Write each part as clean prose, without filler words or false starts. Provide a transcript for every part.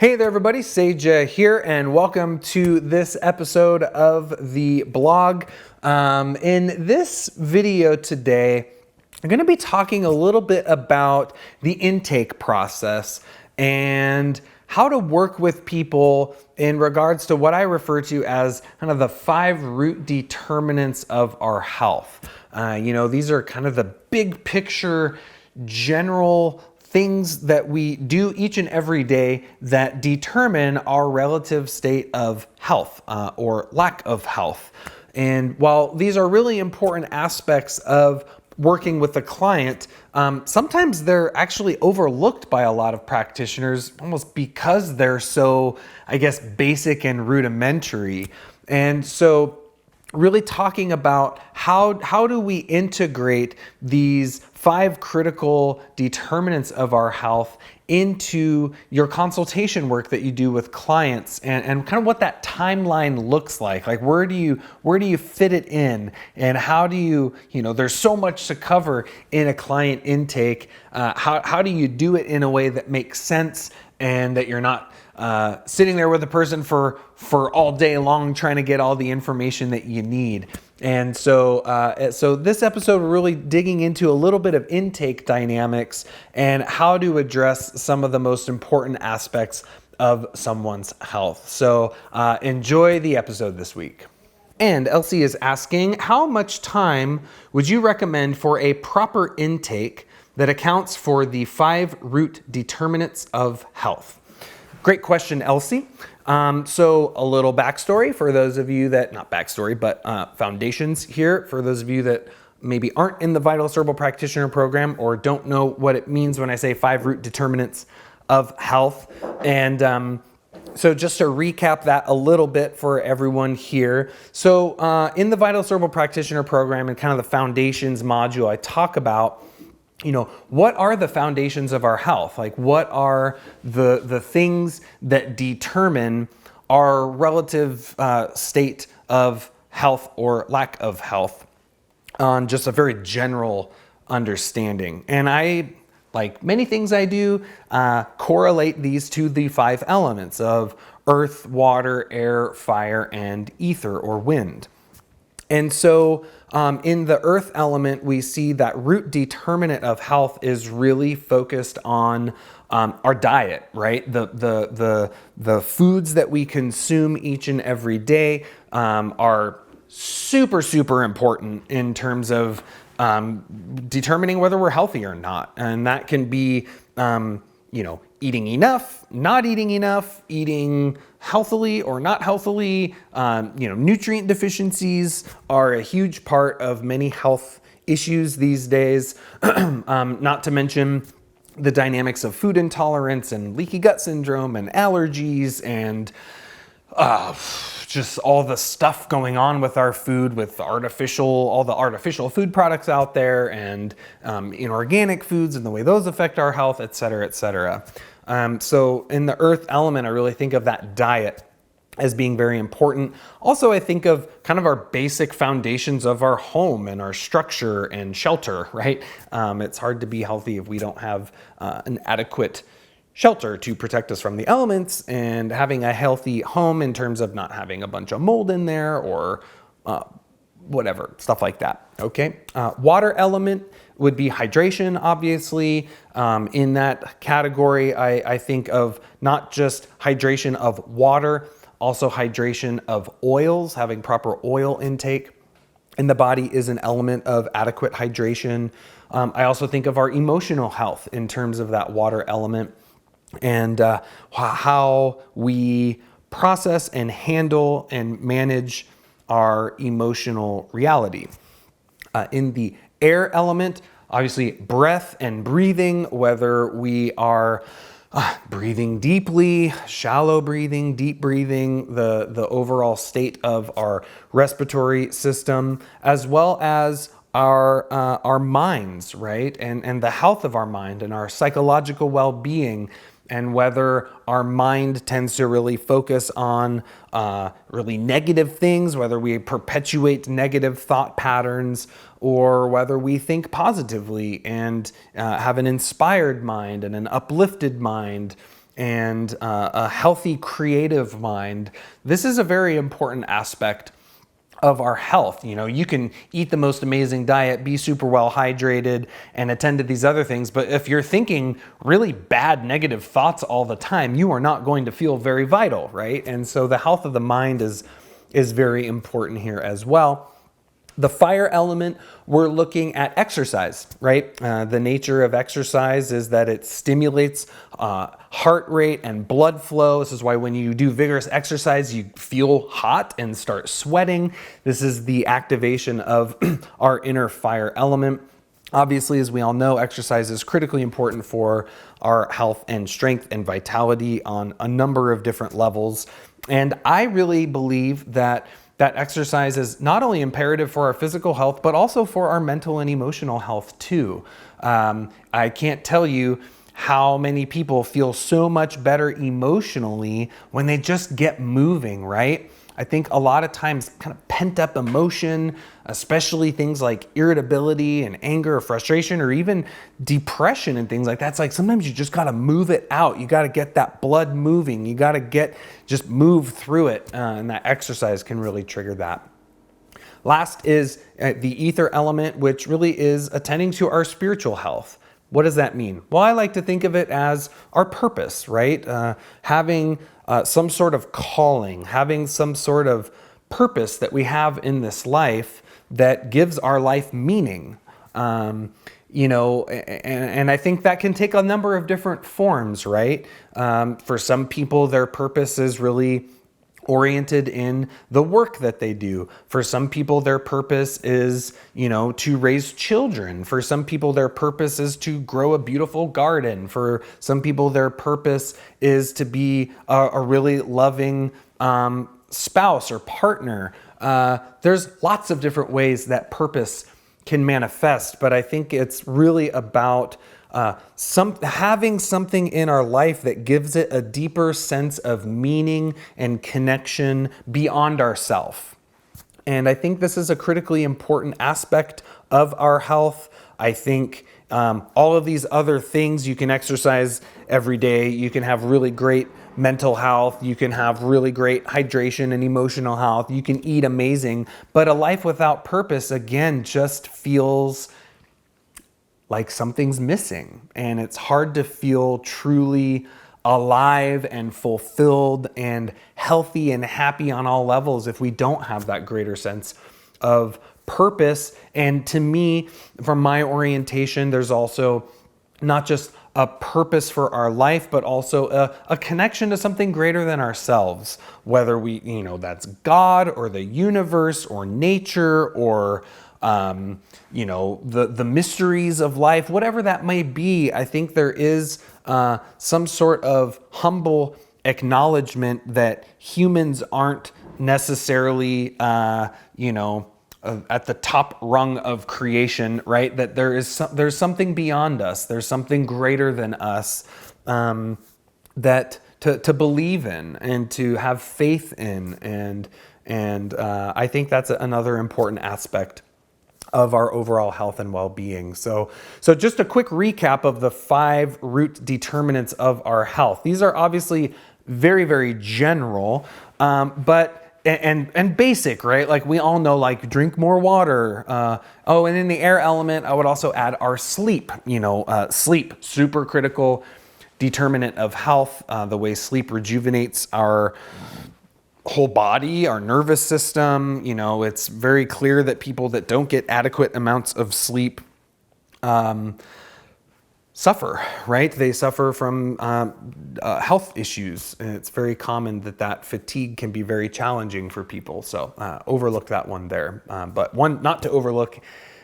Hey there everybody, Sage here, and welcome to this episode of the blog. In this video today, I'm going to be talking a little bit about the intake process and how to work with people in regards to what I refer to as kind of the 5 root determinants of our health. These are kind of the big picture, general things that we do each and every day that determine our relative state of health or lack of health. And while these are really important aspects of working with a client, sometimes they're actually overlooked by a lot of practitioners almost because they're so, basic and rudimentary. And so really talking about how do we integrate these 5 critical determinants of our health into your consultation work that you do with clients, and kind of what that timeline looks like. Like where do you fit it in, and how do you there's so much to cover in a client intake. How do you do it in a way that makes sense and that you're not sitting there with a person for all day long trying to get all the information that you need. And so this episode, we're really digging into a little bit of intake dynamics and how to address some of the most important aspects of someone's health. So enjoy the episode this week. And Elsie is asking, how much time would you recommend for a proper intake that accounts for the 5 root determinants of health? Great question, Elsie. So a little backstory for those of you that, not backstory, but foundations here for those of you that maybe aren't in the Vital Cerebral Practitioner program or don't know what it means when I say 5 root determinants of health. And so just to recap that a little bit for everyone here. So in the Vital Cerebral Practitioner program and kind of the foundations module, I talk about what are the foundations of our health? Like what are the things that determine our relative state of health or lack of health on just a very general understanding. And I, like many things I do, correlate these to the 5 elements of earth, water, air, fire, and ether or wind. And so in the earth element, we see that root determinant of health is really focused on our diet, right? The foods that we consume each and every day are super important in terms of determining whether we're healthy or not. And that can be, eating enough, not eating enough, eating healthily or not healthily. Nutrient deficiencies are a huge part of many health issues these days. Not to mention the dynamics of food intolerance and leaky gut syndrome and allergies and just all the stuff going on with our food, with all the artificial food products out there, and inorganic foods and the way those affect our health, et cetera, et cetera. So in the earth element, I really think of that diet as being very important. Also, I think of kind of our basic foundations of our home and our structure and shelter, right? It's hard to be healthy if we don't have an adequate shelter to protect us from the elements, and having a healthy home in terms of not having a bunch of mold in there or whatever, stuff like that, okay? Water element would be hydration, obviously. In that category, I think of not just hydration of water, also hydration of oils. Having proper oil intake in the body is an element of adequate hydration. I also think of our emotional health in terms of that water element, and how we process and handle and manage our emotional reality. In the air element, obviously breath and breathing, whether we are breathing deeply, shallow breathing, deep breathing, the overall state of our respiratory system, as well as our minds, right? And the health of our mind and our psychological well-being, and whether our mind tends to really focus on really negative things, whether we perpetuate negative thought patterns, or whether we think positively and have an inspired mind and an uplifted mind, and a healthy creative mind, this is a very important aspect of our health. You know, you can eat the most amazing diet, be super well hydrated, and attend to these other things, but if you're thinking really bad negative thoughts all the time, you are not going to feel very vital, right? And so the health of the mind is very important here as well. The fire element, we're looking at exercise, right? The nature of exercise is that it stimulates heart rate and blood flow. This is why when you do vigorous exercise, you feel hot and start sweating. This is the activation of our inner fire element. Obviously, as we all know, exercise is critically important for our health and strength and vitality on a number of different levels. And I really believe that exercise is not only imperative for our physical health, but also for our mental and emotional health too. I can't tell you how many people feel so much better emotionally when they just get moving, right? I think a lot of times kind of pent up emotion, especially things like irritability and anger or frustration or even depression and things like that. It's like sometimes you just got to move it out. You got to get that blood moving. You got to just move through it. And that exercise can really trigger that. Last is the ether element, which really is attending to our spiritual health. What does that mean? Well, I like to think of it as our purpose, right? Having some sort of calling, having some sort of purpose that we have in this life that gives our life meaning. You know, and I think that can take a number of different forms, right? For some people, their purpose is really oriented in the work that they do. For some people, their purpose is, you know, to raise children. For some people, their purpose is to grow a beautiful garden. For some people, their purpose is to be a really loving spouse or partner. There's lots of different ways that purpose can manifest, but I think it's really about having something in our life that gives it a deeper sense of meaning and connection beyond ourself. And I think this is a critically important aspect of our health. I think all of these other things, you can exercise every day, you can have really great mental health, you can have really great hydration and emotional health, you can eat amazing, but a life without purpose, again, just feels like something's missing, and it's hard to feel truly alive and fulfilled and healthy and happy on all levels if we don't have that greater sense of purpose. And to me, from my orientation, there's also not just a purpose for our life, but also a connection to something greater than ourselves, whether we, you know, that's God or the universe or nature or you know, the mysteries of life, whatever that may be. I think there is some sort of humble acknowledgement that humans aren't necessarily, you know, at the top rung of creation, right? That there's something beyond us. There's something greater than us that to believe in and to have faith in, and I think that's another important aspect of our overall health and well-being. So just a quick recap of the 5 root determinants of our health. These are obviously very, very general, but and basic, right? Like we all know, like drink more water. Oh, and in the air element, I would also add our sleep. You know, sleep, super critical determinant of health. The way sleep rejuvenates our whole body, our nervous system. You know, it's very clear that people that don't get adequate amounts of sleep suffer, right? They suffer from health issues. And it's very common that fatigue can be very challenging for people. So overlook that one there. But one not to overlook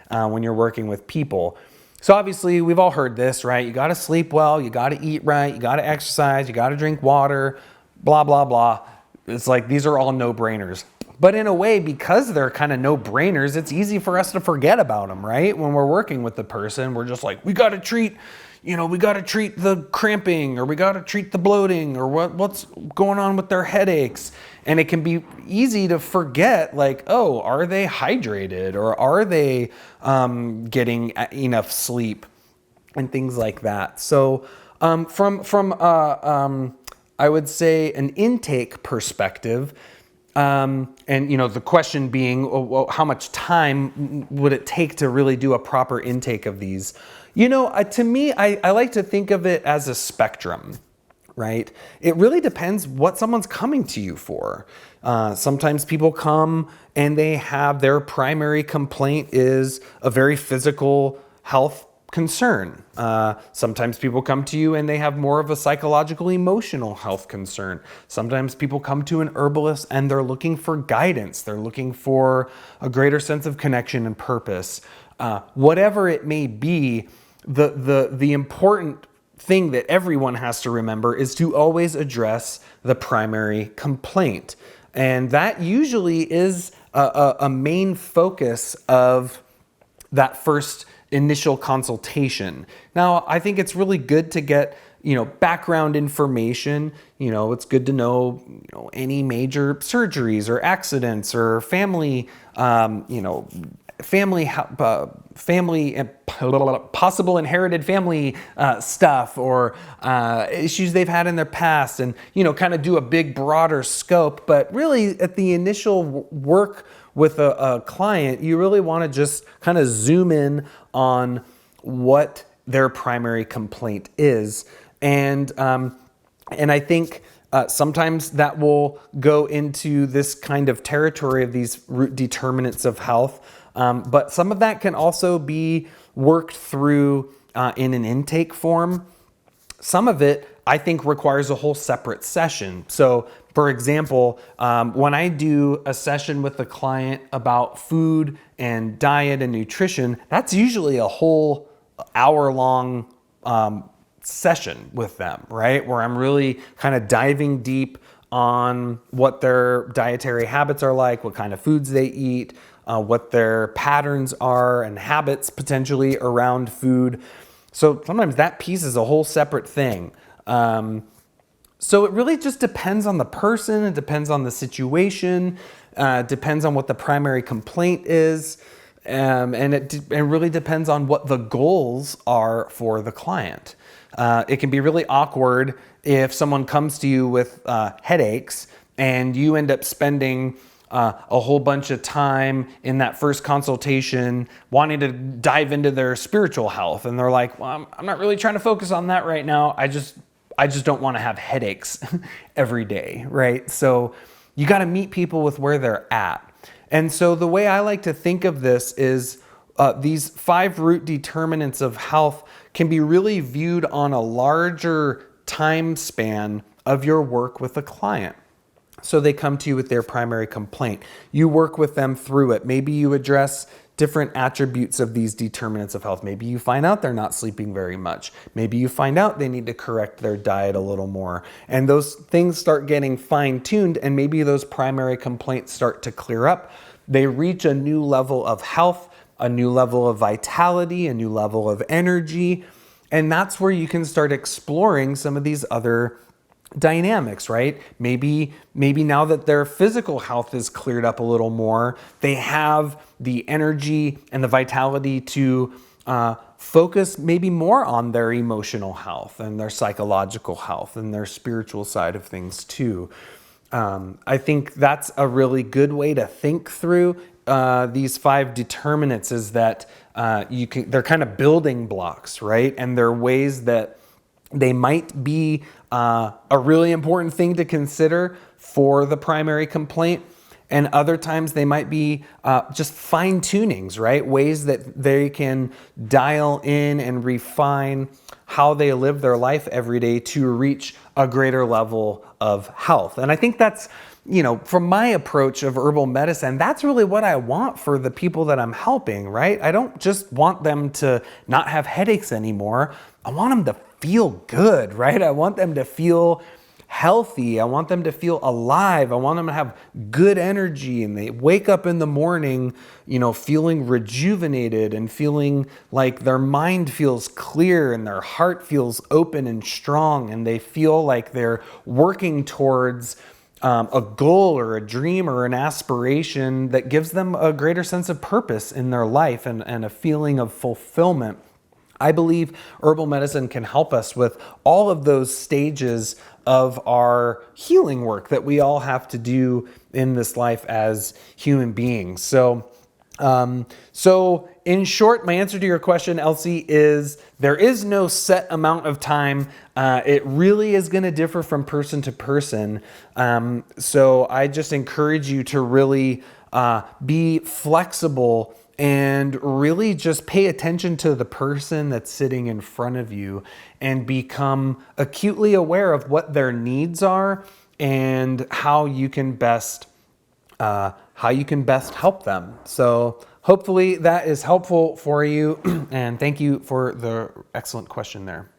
when you're working with people. So obviously we've all heard this, right? You got to sleep well, you got to eat right, you got to exercise, you got to drink water, blah, blah, blah. It's like, these are all no-brainers. But in a way, because they're kind of no-brainers, it's easy for us to forget about them, right? When we're working with the person, we're just like, we got to treat the cramping, or we got to treat the bloating, or what's going on with their headaches. And it can be easy to forget, like, oh, are they hydrated, or are they getting enough sleep, and things like that. So From I would say an intake perspective, and the question being, well, how much time would it take to really do a proper intake of these? To me, I like to think of it as a spectrum, right? It really depends what someone's coming to you for. Sometimes people come and they have their primary complaint is a very physical health concern. Sometimes people come to you and they have more of a psychological, emotional health concern. Sometimes people come to an herbalist and they're looking for guidance. They're looking for a greater sense of connection and purpose. Whatever it may be, the important thing that everyone has to remember is to always address the primary complaint. And that usually is a main focus of that first initial consultation. Now, I think it's really good to get, background information. It's good to know, any major surgeries or accidents or family, possible inherited family stuff or issues they've had in their past, and kind of do a big broader scope. But really, at the initial work with a client, you really want to just kind of zoom in on what their primary complaint is, and I think sometimes that will go into this kind of territory of these root determinants of health. But some of that can also be worked through in an intake form. Some of it, I think, requires a whole separate session. So, for example, when I do a session with a client about food and diet and nutrition, that's usually a whole hour-long session with them, right? Where I'm really kind of diving deep on what their dietary habits are like, what kind of foods they eat, what their patterns are and habits potentially around food. So sometimes that piece is a whole separate thing. So it really just depends on the person. It depends on the situation. Depends on what the primary complaint is. And it really depends on what the goals are for the client. It can be really awkward if someone comes to you with headaches and you end up spending a whole bunch of time in that first consultation wanting to dive into their spiritual health. And they're like, well, I'm not really trying to focus on that right now. I just don't want to have headaches every day, right? So you got to meet people with where they're at. And so the way I like to think of this is these 5 root determinants of health can be really viewed on a larger time span of your work with a client. So they come to you with their primary complaint. You work with them through it. Maybe you address different attributes of these determinants of health. Maybe you find out they're not sleeping very much. Maybe you find out they need to correct their diet a little more. And those things start getting fine-tuned, and maybe those primary complaints start to clear up. They reach a new level of health, a new level of vitality, a new level of energy. And that's where you can start exploring some of these other dynamics, right? Maybe now that their physical health is cleared up a little more, they have the energy and the vitality to focus maybe more on their emotional health and their psychological health and their spiritual side of things too. I think that's a really good way to think through these 5 determinants, is that they're kind of building blocks, right? And they're ways that they might be a really important thing to consider for the primary complaint. And other times they might be just fine tunings, right? Ways that they can dial in and refine how they live their life every day to reach a greater level of health. And I think that's, from my approach of herbal medicine, that's really what I want for the people that I'm helping, right? I don't just want them to not have headaches anymore. I want them to feel good, right? I want them to feel healthy. I want them to feel alive. I want them to have good energy, and they wake up in the morning, feeling rejuvenated and feeling like their mind feels clear and their heart feels open and strong, and they feel like they're working towards a goal or a dream or an aspiration that gives them a greater sense of purpose in their life and a feeling of fulfillment. I believe herbal medicine can help us with all of those stages of our healing work that we all have to do in this life as human beings. So in short, my answer to your question, Elsie, is there is no set amount of time. It really is going to differ from person to person. So I just encourage you to really be flexible and really just pay attention to the person that's sitting in front of you and become acutely aware of what their needs are and how you can best help them. So hopefully that is helpful for you. And thank you for the excellent question there.